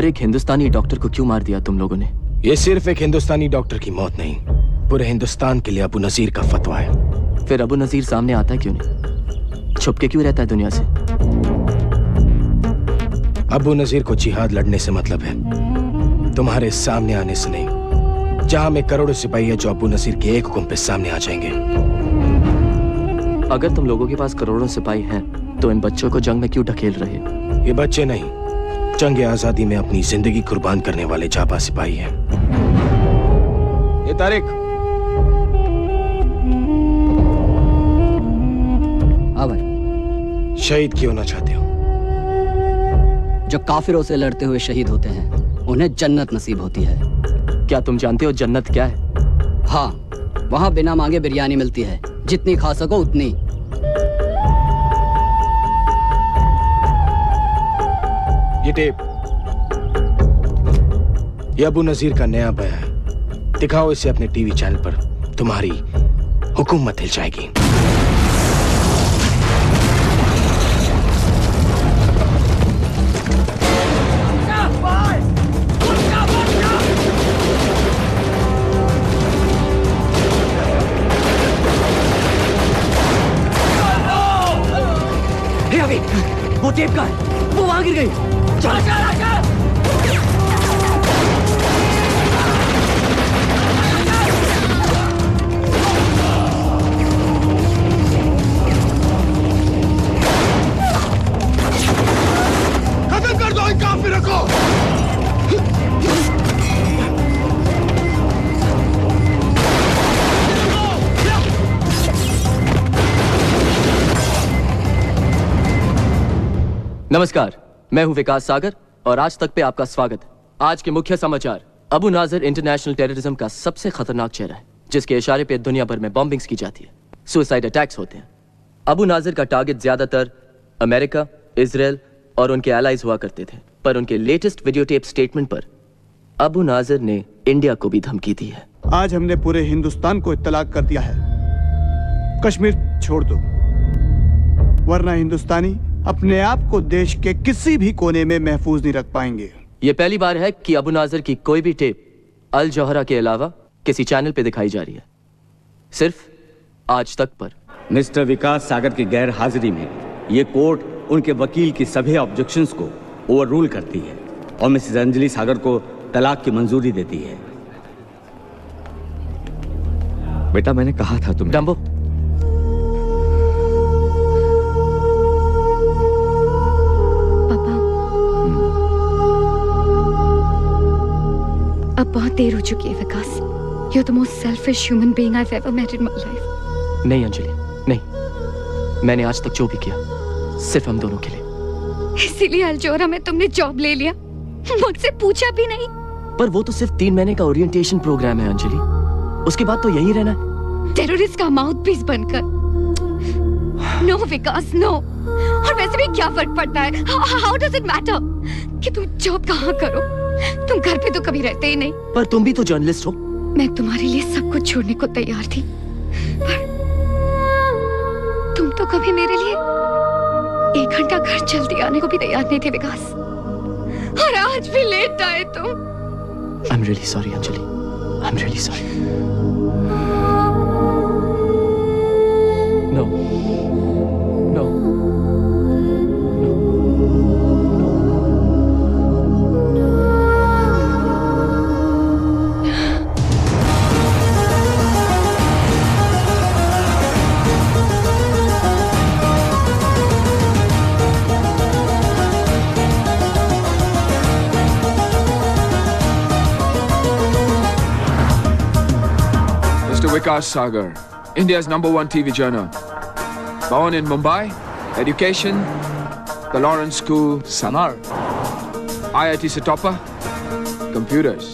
पर एक हिंदुस्तानी डॉक्टर को क्यों मार दिया तुम लोगों ने? ये सिर्फ एक हिंदुस्तानी डॉक्टर की मौत नहीं, पूरे हिंदुस्तान के लिए अबू नजीर का फतवा है। फिर अबू नजीर सामने आता क्यों नहीं? छुप के क्यों रहता है दुनिया से? अबू नजीर को जिहाद लड़ने से मतलब है, तुम्हारे सामने आने से नहीं। जहां में करोड़ों सिपाही है जो अबू नजीर के एक हुक्म पे सामने आ जाएंगे। अगर तुम लोगों के पास करोड़ों सिपाही हैं, तो इन बच्चों को जंग में क्यों ढकेल रहे हो? ये बच्चे नहीं, जंग आजादी में अपनी जिंदगी कुर्बान करने वाले जाबा सिपाही हैं। ये तारिक। हाँ भाई। शहीद क्यों ना चाहते हो? जो काफिरों से लड़ते हुए शहीद होते हैं, उन्हें जन्नत नसीब होती है। क्या तुम जानते हो जन्नत क्या है? हाँ, वहाँ बिना मांगे बिरयानी मिलती है, जितनी खा सको उतनी। ये टेप, ये अबू नजीर का नया बयान है। दिखाओ इसे अपने टीवी चैनल पर, तुम्हारी हुकूमत हिल जाएगी। वो टेप का है, वो वहां गिर गई। खत्म कर दो इन काफिरों को। नमस्कार, मैं हूं विकास सागर और आज तक पे आपका स्वागत है। आज के मुख्य समाचार। अबू नाजर इंटरनेशनल टेररिज्म का सबसे खतरनाक चेहरा है, जिसके इशारे पे दुनिया भर में बॉम्बिंग्स की जाती है, सुसाइड अटैक्स होते हैं। अबू नाजर का टारगेट ज्यादातर अमेरिका, इजराइल और उनके एलाइज हुआ करते थे, पर उनके लेटेस्ट वीडियो टेप स्टेटमेंट पर अबू नाजर ने इंडिया को भी धमकी दी है। आज हमने पूरे हिंदुस्तान को इत्तला कर दिया है, कश्मीर छोड़ दो, वरना हिंदुस्तानी अपने आप को देश के किसी भी कोने में महफूज नहीं रख पाएंगे। यह पहली बार है कि अबू नाजर की कोई भी टेप अल जौहरा के अलावा किसी चैनल पे दिखाई जा रही है, सिर्फ आज तक पर। मिस्टर विकास सागर की गैर हाजिरी में ये कोर्ट उनके वकील की सभी ऑब्जेक्शंस को ओवररूल करती है और मिसेस अंजलि सागर को तलाक की मंजूरी देती है। बेटा, मैंने कहा था तुम्हें। डम्बो, अब बहुत देर हो चुकी है विकास। You're the most selfish human being I've ever met in my life. नहीं अंजलि, नहीं। मैंने आज तक जो भी किया सिर्फ हम दोनों के लिए। इसीलिए अल्जोरा में तुमने जॉब ले लिया, मुझसे पूछा भी नहीं। पर वो तो सिर्फ 3 महीने का ओरिएंटेशन प्रोग्राम है अंजलि, उसके बाद तो यही रहना है। टेररिस्ट का माउथ पीस बनकर। नो विकास, नो। और वैसे भी क्या फर्क पड़ता है? How does it matter कि तुम जॉब कहाँ करो? तुम घर पे तो कभी रहते ही नहीं। पर तुम भी तो जर्नलिस्ट हो। मैं तुम्हारे लिए सब कुछ छोड़ने को तैयार थी, पर तुम तो कभी मेरे लिए 1 घंटा घर जल्दी आने को भी तैयार नहीं थे विकास। और आज भी लेट आए तुम। I'm really sorry Anjali, I'm really sorry. No, no. Vikas Sagar, India's #1 TV journal. Born in Mumbai, education, the Lawrence School, Samar. IIT se topper, computers.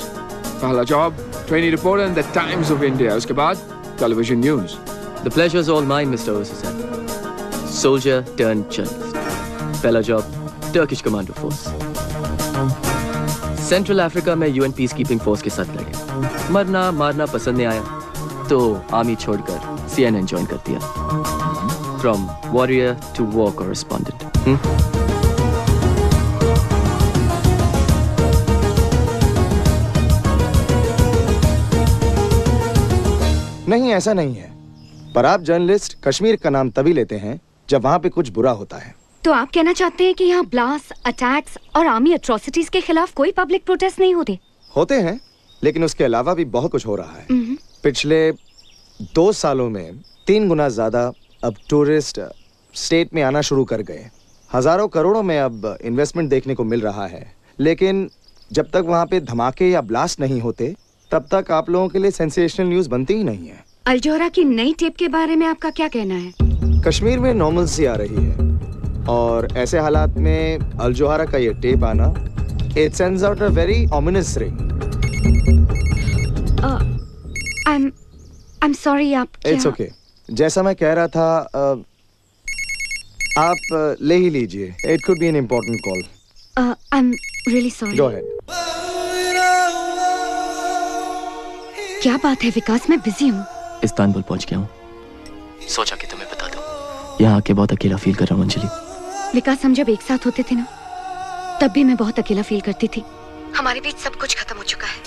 Pehla job, trainee reporter in the Times of India. Uske baad, television news. The pleasure's all mine, Mr. Osasan. Soldier turned journalist. पहला job, Turkish Commando Force. Central Africa में UN peacekeeping force के साथ लगे। मरना मारना पसंद नहीं आया तो आर्मी छोड़कर CNN ज्वाइन कर दिया। From warrior to war correspondent. ऐसा नहीं है, पर आप जर्नलिस्ट कश्मीर का नाम तभी लेते हैं जब वहां पे कुछ बुरा होता है। तो आप कहना चाहते हैं कि यहाँ ब्लास्ट, अटैक्स और आर्मी एट्रोसिटीज के खिलाफ कोई पब्लिक प्रोटेस्ट नहीं होते? होते हैं, लेकिन उसके अलावा भी बहुत कुछ हो रहा है। पिछले 2 सालों में 3 गुना ज्यादा अब टूरिस्ट स्टेट में आना शुरू कर गए। हजारों करोड़ों में अब इन्वेस्टमेंट देखने को मिल रहा है, लेकिन जब तक वहां पे धमाके या ब्लास्ट नहीं होते तब तक आप लोगों के लिए सेंसेशनल न्यूज बनती ही नहीं है। अल जोहरा की नई टेप के बारे में आपका क्या कहना है? कश्मीर में नॉर्मलसी आ रही है और ऐसे हालात में अल जोहरा का ये टेप आना, it sends out a very ominous ring. I'm sorry, आप क्या? It's okay. जैसा मैं कह रहा था, आप ले ही लीजिए। It could be an important call. I'm really sorry. Go ahead. क्या बात है विकास, मैं बिजी हूँ। इस्तांबुल पहुंच गया हूँ, सोचा कि तुम्हें बता दूं। यहाँ आके बहुत अकेला फील कर रहा हूँ अंजलि। विकास, हम जब एक साथ होते थे ना, तब भी मैं बहुत अकेला फील करती थी। हमारे बीच सब कुछ खत्म हो चुका है।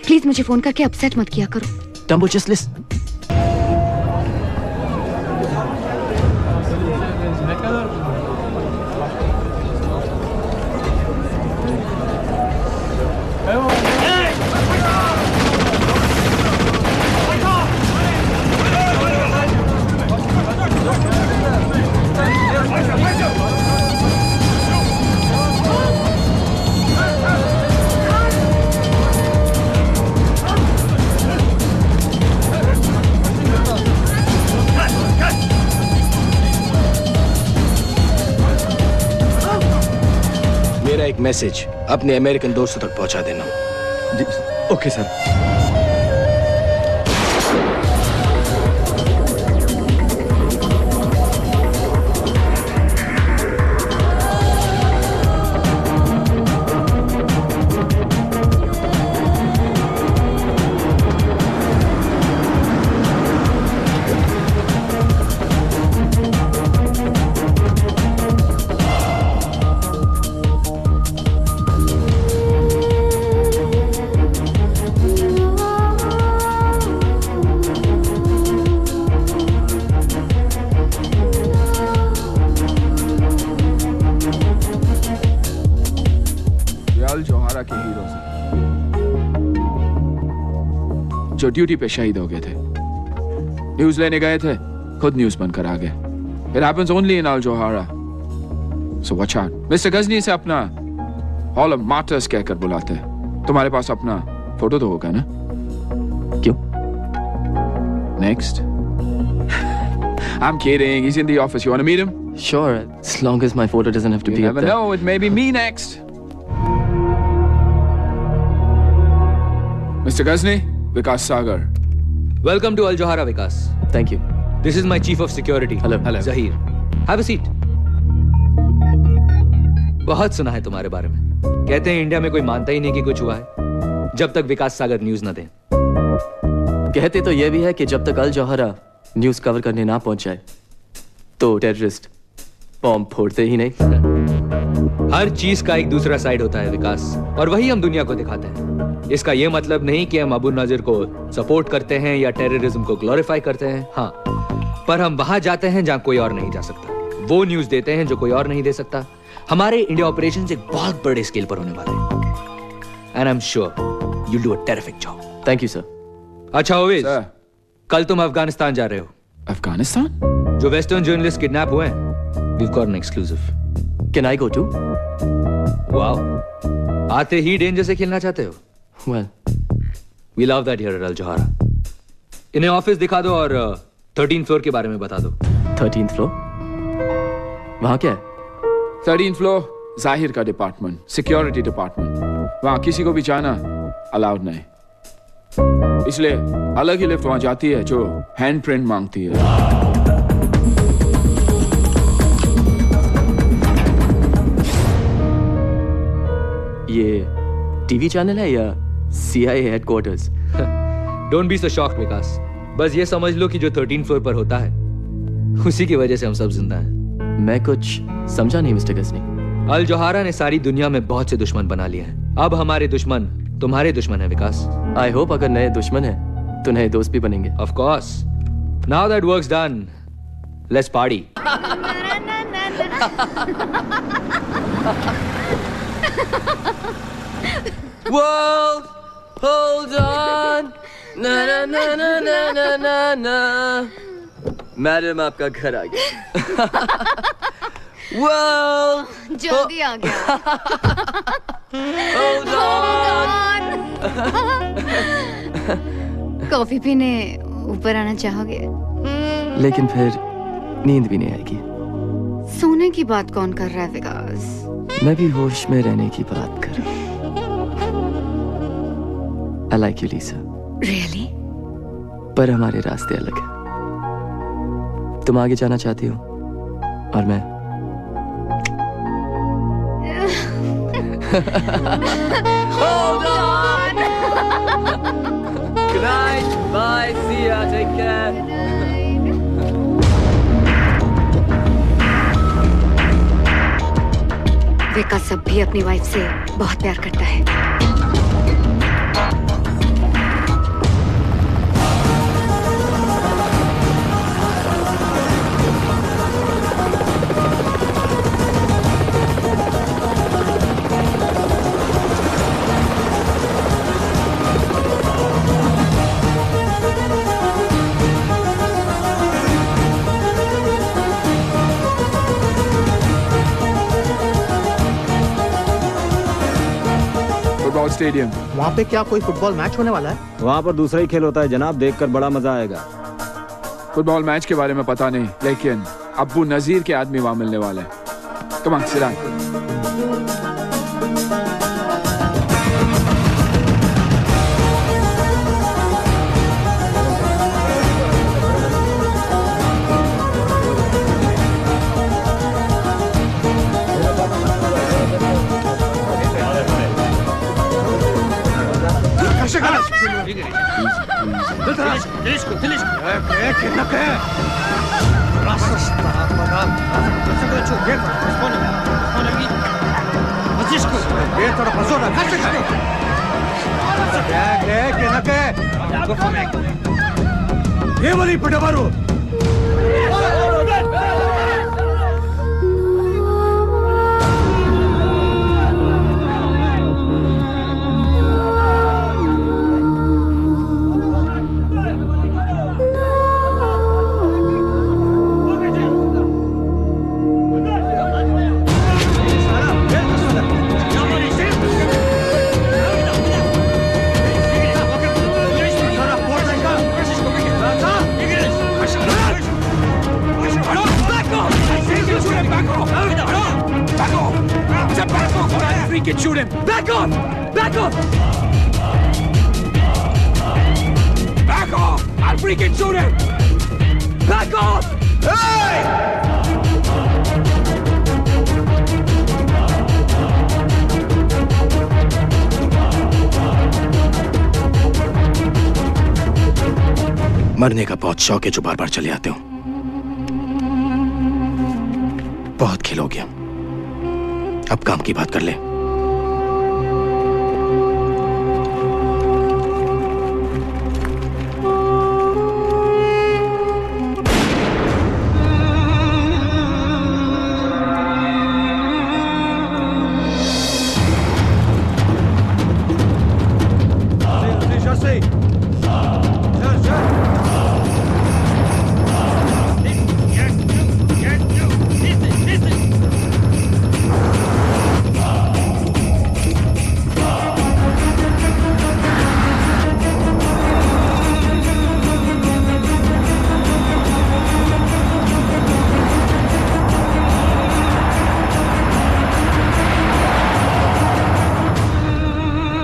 प्लीज मुझे फोन करके अपसेट मत किया करो। टम्बो, just listen. मेरा एक मैसेज अपने अमेरिकन दोस्तों तक पहुंचा देना। Okay sir. अल जोहरा के हीरो जो ड्यूटी पे शहीद हो गए थे, न्यूज लेने गए थे, खुद न्यूज बनकर आ गए। It happens only in Al Johara. So watch out. Mister Ghajini से अपना हॉल ऑफ मार्टर्स कहकर बुलाते हैं। तुम्हारे पास अपना फोटो तो होगा ना? क्यों? Next. I'm kidding. He's in the office. You want to meet him? Sure, as long as my photo doesn't have to You be up never there. know. It may be me next. Mr. Ghazni, Vikas Sagar. Welcome to Al Johara, Vikas. Thank you. This is my chief of security. Hello. Zahir. Have a seat. बहुत सुना है तुम्हारे बारे में। कहते हैं India में कोई मानता ही नहीं कि कुछ हुआ है जब तक विकास सागर न्यूज न दें। कहते तो ये भी है कि जब तक अल जोहरा न्यूज कवर करने ना पहुंच जाए तो टेररिस्ट बॉम्ब फोड़ते ही नहीं। हर चीज का एक दूसरा साइड होता है विकास, और वही हम दुनिया को दिखाते हैं। इसका यह मतलब नहीं कि हम अबू नाजिर को सपोर्ट करते हैं या टेररिज्म को ग्लोरीफाई करते हैं। हाँ, पर हम वहां जाते हैं जहां कोई और नहीं जा सकता। वो न्यूज देते हैं जो कोई और नहीं दे सकता। हमारे इंडिया ऑपरेशन एक बहुत बड़े स्केल पर होने वाले हैं। And I am sure you do a terrific job. Thank you sir. अच्छा ओवेज, Sir. कल तुम अफगानिस्तान जा रहे हो। Afghanistan? जो वेस्टर्न जर्नलिस्ट किडनैप हुए हैं, we've got an exclusive. Can I go too? Wow, आते ही डेंजर से खेलना चाहते हो? Well, We love that here at Al Johara. इन्हें ऑफिस दिखा दो और 13th फ्लोर के बारे में बता दो। 13th floor? वहाँ क्या है? 13th floor, जाहिर का डिपार्टमेंट, सिक्योरिटी डिपार्टमेंट। वहां किसी को भी जाना अलाउड नहीं, इसलिए अलग ही लिफ्ट वहां जाती है जो हैंड प्रिंट मांगती है। ये टीवी चैनल है या CIA headquarters? Don't be so shocked Vikas, बस ये समझ लो कि जो 13th फ्लोर पर होता है उसी की वजह से हम सब जिंदा हैं। मैं कुछ समझा नहीं मिस्टर गजनी। अल जोहारा ने सारी दुनिया में बहुत से दुश्मन बना लिए हैं। अब हमारे दुश्मन तुम्हारे दुश्मन है विकास। आई होप अगर नए दुश्मन है तो नए दोस्त भी बनेंगे। Of course. Now that work's done, let's party. World, hold on. Na na na na na na na na. Madam आपका घर आ गया। World, जल्दी आ गया। hold on. कॉफी पीने ऊपर आना चाहोगे? लेकिन फिर नींद भी नहीं आएगी। सोने की बात कौन कर रहा है विकास? मैं भी होश में रहने की बात कर रहा हूँ। I like you, Lisa. Really? पर हमारे रास्ते अलग हैं। तुम आगे जाना चाहती हो और मैं Hold on. Good night. Bye. See ya. Take care. विकास अब भी अपनी वाइफ से बहुत प्यार करता है। स्टेडियम। वहाँ पे क्या कोई फुटबॉल मैच होने वाला है? वहाँ पर दूसरा ही खेल होता है जनाब, देखकर बड़ा मजा आएगा। फुटबॉल मैच के बारे में पता नहीं, लेकिन अब्बू नजीर के आदमी वहाँ मिलने वाले हैं। Come on, sit down. Shoot him! Back off! Back off! Back off! I'll freaking shoot him! Back off! Hey! मरने का बहुत शौक है जो बार बार चले आते हो। बहुत खेल हो गया, अब काम की बात कर ले।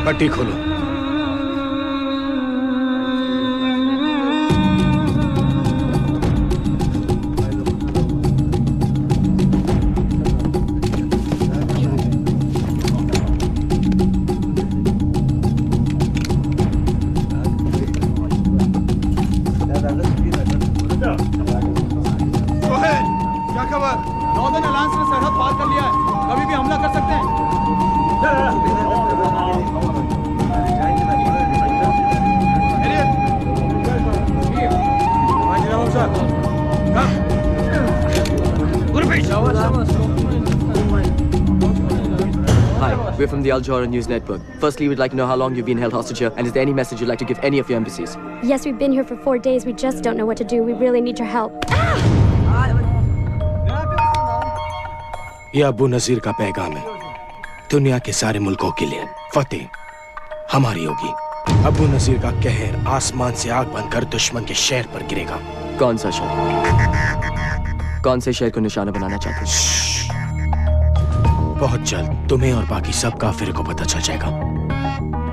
पट्टी खोलो। क्या खबर? नॉर्दर्न अलायंस ने सरहद पार कर लिया है, कभी भी हमला कर सकते हैं। We're from the Al Jazeera News Network. Firstly, we'd like to know how long you've been held hostage here, and is there any message you'd like to give any of your embassies? Yes, we've been here for 4 days. We just don't know what to do. We really need your help. ये अबू नजीर का पैगाम है दुनिया के सारे मुल्कों के लिए। फतेह हमारी होगी। अबू नजीर का कहर आसमान से आग बनकर दुश्मन के शहर पर गिरेगा। कौन सा शहर? कौन से शहर को निशाना बनाना चाहते हैं? बहुत जल्द तुम्हें और बाकी सब काफिर को पता चल जाएगा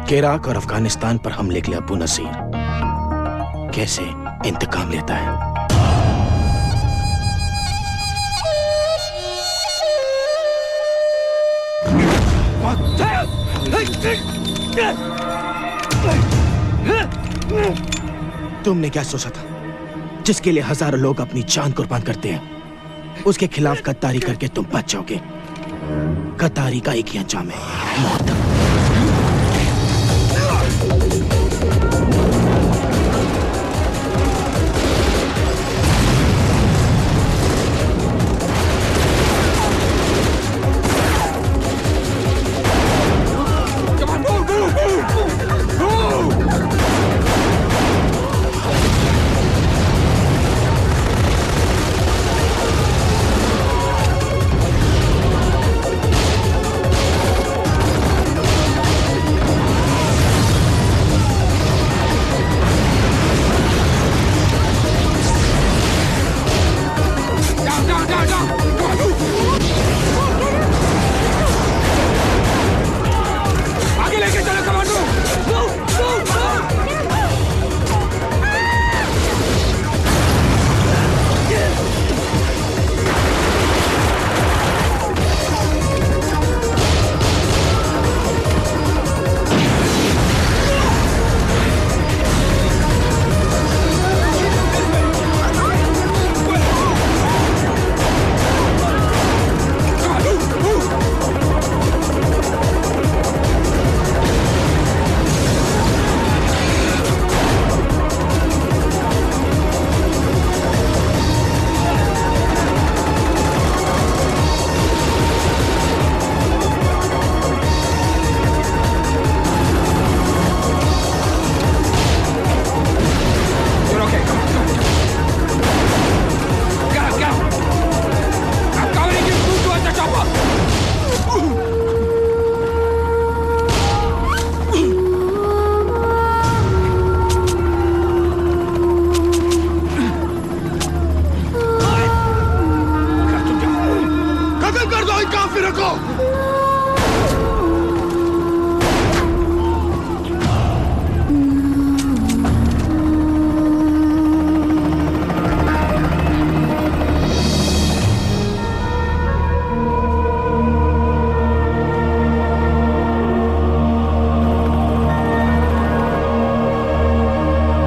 कि इराक और अफगानिस्तान पर हमले के लिए अबू नजीर कैसे इंतकाम लेता है। तुमने क्या सोचा था? जिसके लिए हजारों लोग अपनी जान कुर्बान करते हैं, उसके खिलाफ गद्दारी करके तुम बच जाओगे। गद्दारी का एक ही अंजाम है, मौत।